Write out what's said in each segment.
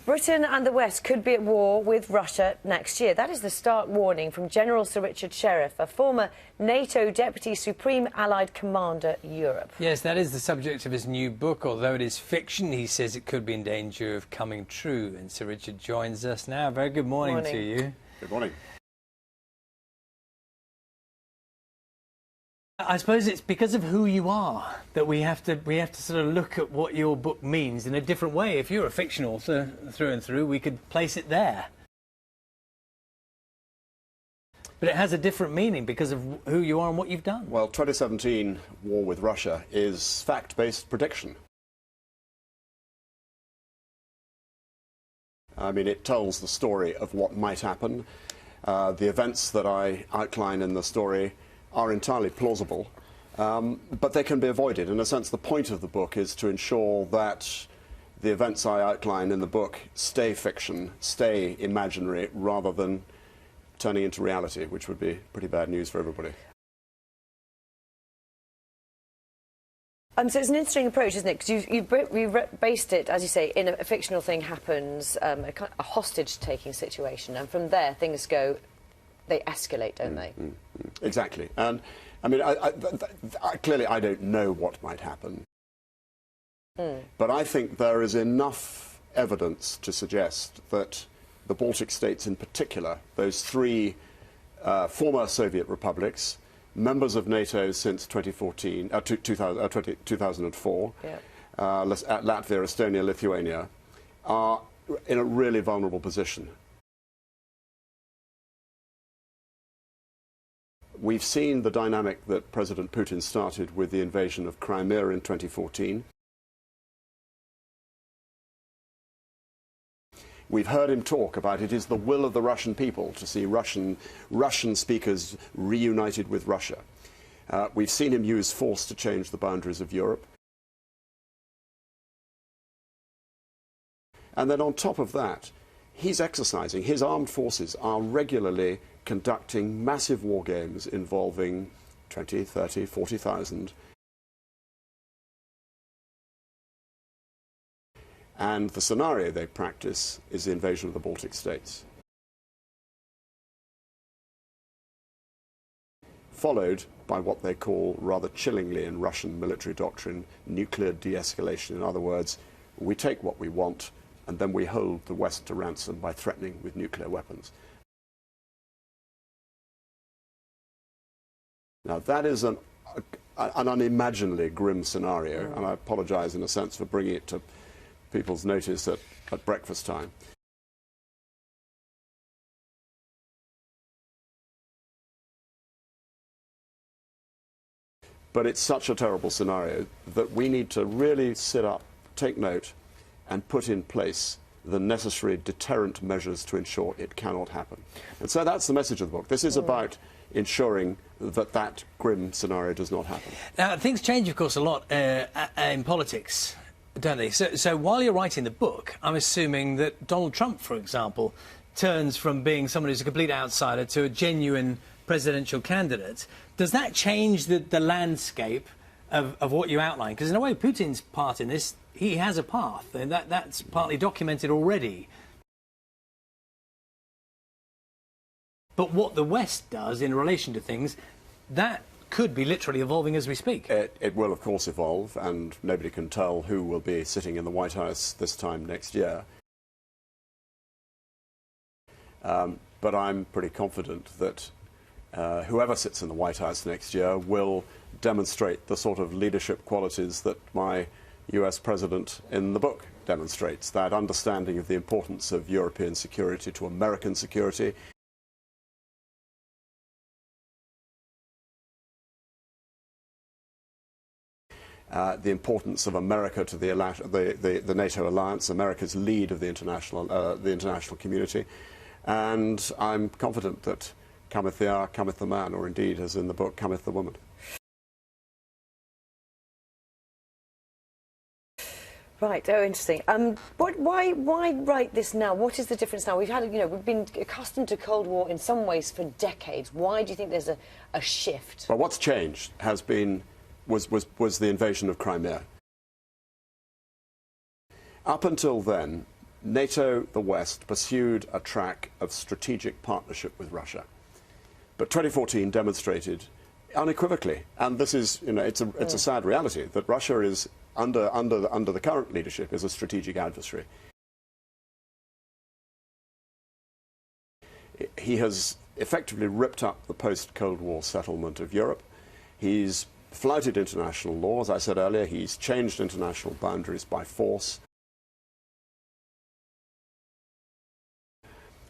Britain and the West could be at war with Russia next year. That is the stark warning from General Sir Richard Shirreff, a former NATO Deputy Supreme Allied Commander Europe. Yes, that is the subject of his new book. Although it is fiction, he says it could be in danger of coming true. And Sir Richard joins us now. Very good morning to you. Good morning. I suppose it's because of who you are that we have to sort of look at what your book means in a different way. If you're a fiction author through and through, we could place it there. But it has a different meaning because of who you are and what you've done. Well, 2017 war with Russia is fact-based prediction. I mean, it tells the story of what might happen. The events that I outline in the story are entirely plausible, but they can be avoided. In a sense, the point of the book is to ensure that the events I outline in the book stay fiction, stay imaginary, rather than turning into reality, which would be pretty bad news for everybody. So it's an interesting approach, isn't it? Because you've based it, as you say, in a fictional thing happens, a hostage-taking situation, and from there things go, they escalate, don't they? Exactly. And I mean, clearly I don't know what might happen. But I think there is enough evidence to suggest that the Baltic states in particular, those three former Soviet republics, members of NATO since 2004, yeah. Latvia, Estonia, Lithuania, are in a really vulnerable position. We've seen the dynamic that President Putin started with the invasion of Crimea in 2014. We've heard him talk about it is the will of the Russian people to see Russian speakers reunited with Russia. We've seen him use force to change the boundaries of Europe. And then on top of that, he's exercising, his armed forces are regularly conducting massive war games involving 20, 30, 40,000. And the scenario they practice is the invasion of the Baltic states, followed by what they call, rather chillingly in Russian military doctrine, nuclear de-escalation. In other words, we take what we want and then we hold the West to ransom by threatening with nuclear weapons. Now, that is an unimaginably grim scenario, and I apologise in a sense for bringing it to people's notice at breakfast time. But it's such a terrible scenario that we need to really sit up, take note, and put in place the necessary deterrent measures to ensure it cannot happen. And so that's the message of the book. This is about ensuring that that grim scenario does not happen. Now, things change, of course, a lot in politics, don't they? So while you're writing the book, I'm assuming that Donald Trump, for example, turns from being someone who's a complete outsider to a genuine presidential candidate. Does that change the landscape of what you outline? Because in a way, Putin's part in this, he has a path, and that's partly documented already. But what the West does in relation to things, that could be literally evolving as we speak. It will, of course, evolve, and nobody can tell who will be sitting in the White House this time next year. But I'm pretty confident that whoever sits in the White House next year will demonstrate the sort of leadership qualities that my US president in the book demonstrates, that understanding of the importance of European security to American security. The importance of America to the NATO alliance, America's lead of the international community, and I'm confident that cometh the hour, cometh the man, or indeed, as in the book, cometh the woman. Right. Oh, interesting. Why write this now? What is the difference now? We've been accustomed to Cold War in some ways for decades. Why do you think there's a shift? Well, what's changed has been was the invasion of Crimea. Up until then, NATO, the West, pursued a track of strategic partnership with Russia. But 2014 demonstrated unequivocally, and this is, you know, it's a sad reality, that Russia is, under the current leadership, is a strategic adversary. He has effectively ripped up the post-Cold War settlement of Europe. He's flouted international law, as I said earlier. He's changed international boundaries by force.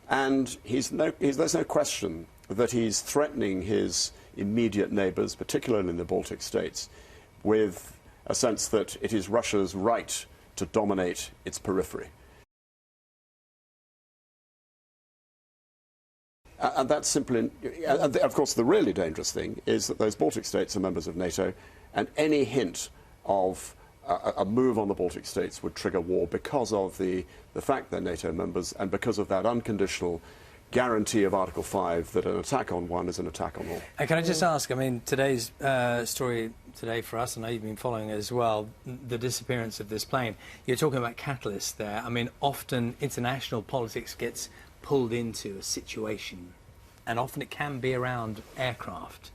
And there's no question that he's threatening his immediate neighbours, particularly in the Baltic states, with a sense that it is Russia's right to dominate its periphery. And that's simply, and of course the really dangerous thing is that those Baltic states are members of NATO, and any hint of a move on the Baltic states would trigger war because of the fact they're NATO members and because of that unconditional guarantee of Article 5 that an attack on one is an attack on all. And can I just ask, I mean, today's story today for us, I know you've been following it as well, the disappearance of this plane. You're talking about catalysts there. I mean, often international politics gets pulled into a situation, and often it can be around aircraft.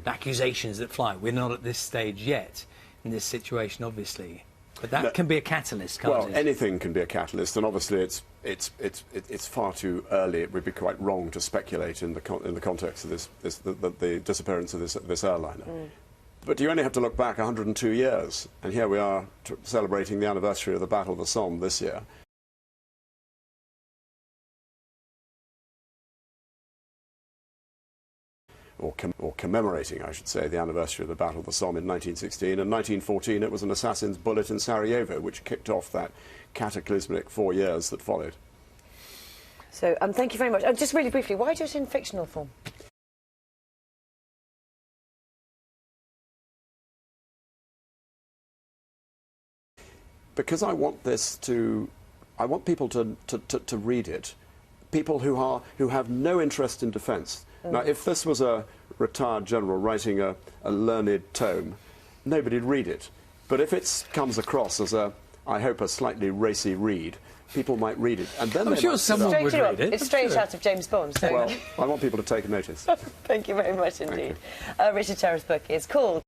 Accusations that fly. We're not at this stage yet in this situation, obviously, but that can be a catalyst, can't it? Well, anything can be a catalyst, and obviously it's far too early. It would be quite wrong to speculate in the context of the disappearance of this airliner. But you only have to look back 102 years, and here we are celebrating the anniversary of the Battle of the Somme this year. Or commemorating, I should say, the anniversary of the Battle of the Somme in 1916. In 1914, it was an assassin's bullet in Sarajevo, which kicked off that cataclysmic 4 years that followed. So, thank you very much. Just really briefly, why do it in fictional form? Because I want people to read it. People who have no interest in defence. Now, if this was a retired general writing a learned tome, nobody'd read it. But if it comes across as I hope, a slightly racy read, people might read it. And then I'm sure someone would read it. It's straight out of James Bond. So. Well, I want people to take notice. Thank you very much indeed. Richard Shirreff's book is called